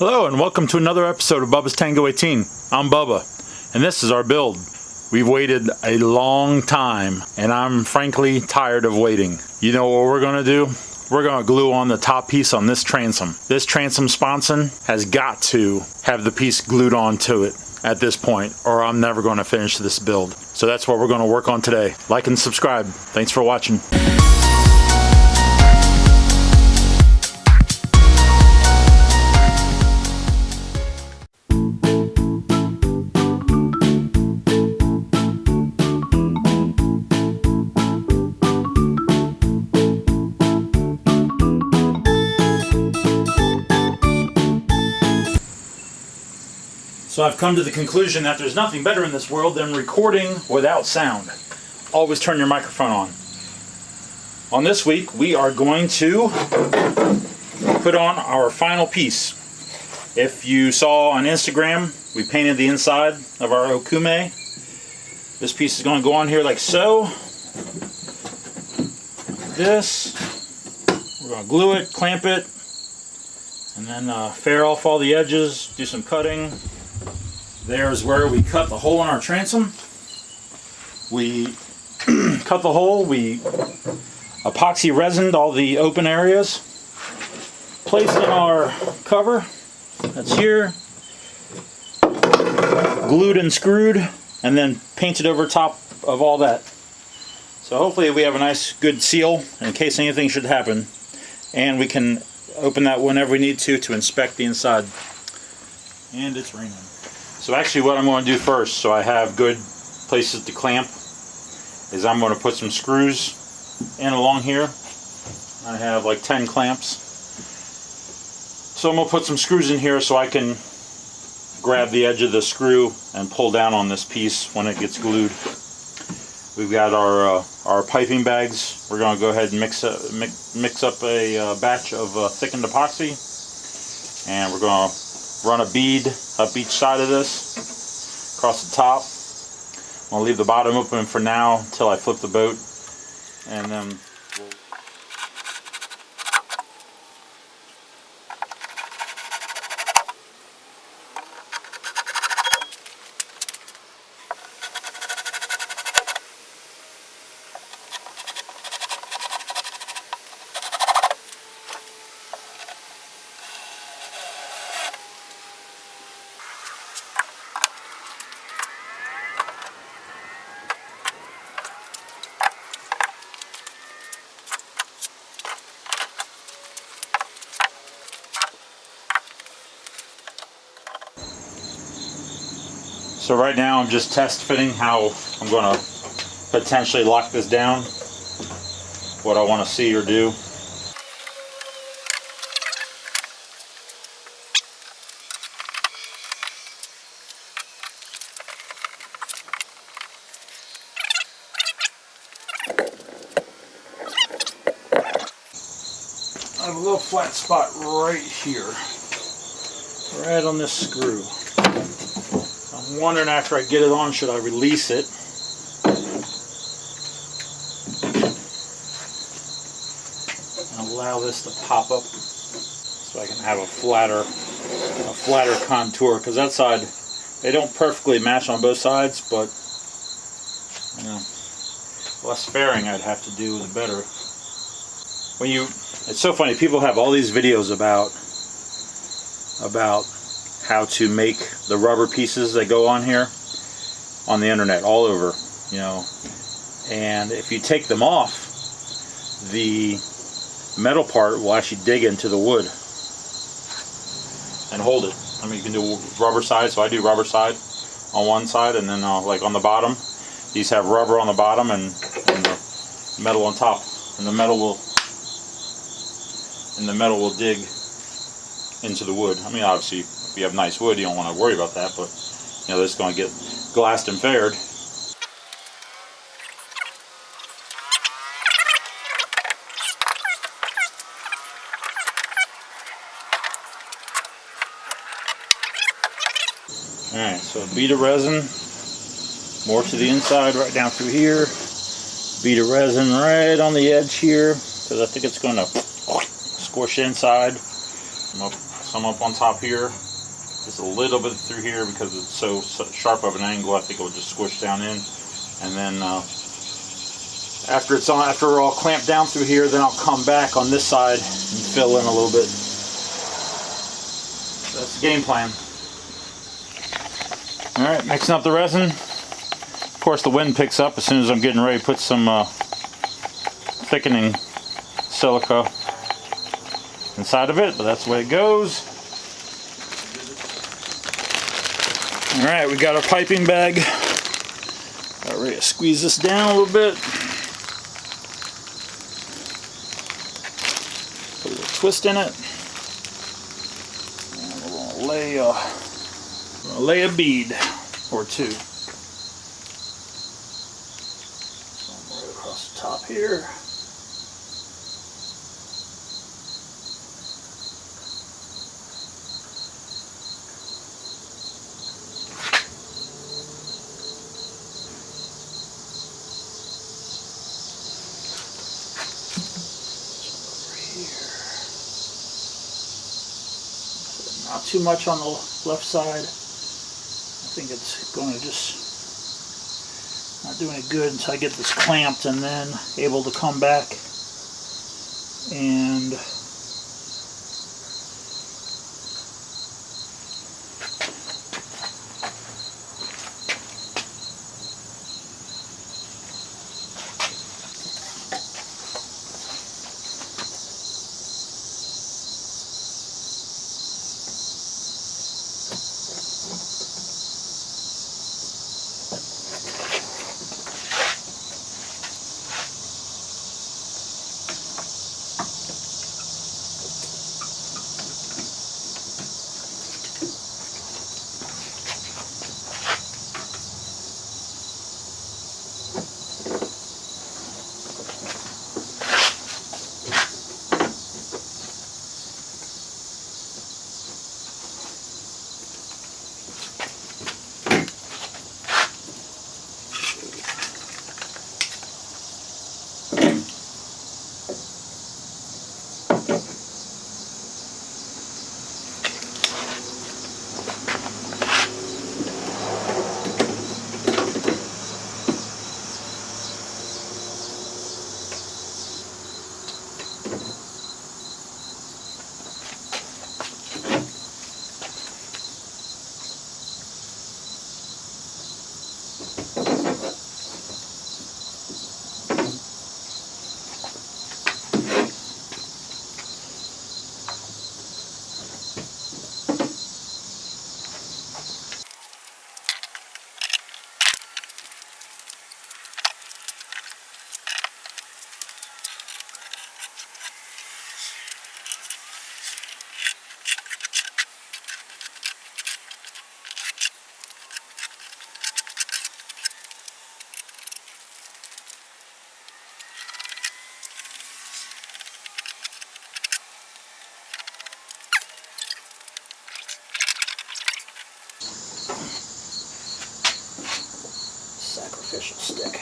Hello and welcome to another episode of Bubba's Tango 18. I'm Bubba and this is our build. We've waited a long time and I'm frankly tired of waiting. You know what we're gonna do? We're gonna glue on the top piece on this transom. This Transom Sponson has got to have the piece glued onto it at this point or I'm never gonna finish this build. So that's what we're gonna work on today. Like and subscribe. Thanks for watching. So I've come to the conclusion that there's nothing better in this world than recording without sound. Always turn your microphone on. On this week, we are going to put on our final piece. If you saw on Instagram, we painted the inside of our okume. This piece is going to go on here like so. Like this. We're going to glue it, clamp it, and then fair off all the edges, do some cutting. There's where we cut the hole in our transom. We cut the hole, we epoxy resined all the open areas, placed in our cover, that's here, glued and screwed, and then painted over top of all that. So hopefully we have a nice good seal in case anything should happen, and we can open that whenever we need to inspect the inside. And it's raining. So actually what I'm going to do first, so I have good places to clamp, is I'm going to put some screws in along here. I have like 10 clamps. So I'm going to put some screws in here so I can grab the edge of the screw and pull down on this piece when it gets glued. We've got our piping bags. We're going to go ahead and mix up a batch of thickened epoxy. And we're going to run a bead up each side of this, across the top. I'm going to leave the bottom open for now until I flip the boat, and then so right now I'm just test fitting how I'm going to potentially lock this down, what I want to see or do. I have a little flat spot right here, right on this screw. I'm wondering after I get it on, should I release it? And allow this to pop up so I can have a flatter contour, because that side, they don't perfectly match on both sides, but you know, less fairing I'd have to do, the better. It's so funny, people have all these videos about how to make the rubber pieces that go on here on the internet, all over, you know. And if you take them off, the metal part will actually dig into the wood and hold it. I mean, you can do rubber side, so I do rubber side on one side, and then like on the bottom, these have rubber on the bottom and the metal on top, and the metal will dig into the wood. I mean, obviously, if you have nice wood, you don't want to worry about that, but you know, this is going to get glassed and faired. Alright, so a bead of resin, more to the inside, right down through here. Bead of resin right on the edge here, because I think it's going to squish inside. I'm going to some up on top here, just a little bit through here because it's so sharp of an angle. I think it will just squish down in, and then after we're all clamped down through here, then I'll come back on this side and fill in a little bit. That's the game plan. All right, mixing up the resin. Of course, the wind picks up as soon as I'm getting ready to put some thickening silica inside of it, but that's the way it goes. All right, we got our piping bag. Got ready to squeeze this down a little bit. Put a little twist in it. And we're gonna lay a bead or two. Right across the top here. Not too much on the left side. I think it's going to just not do any good until I get this clamped and then able to come back and sacrificial stick.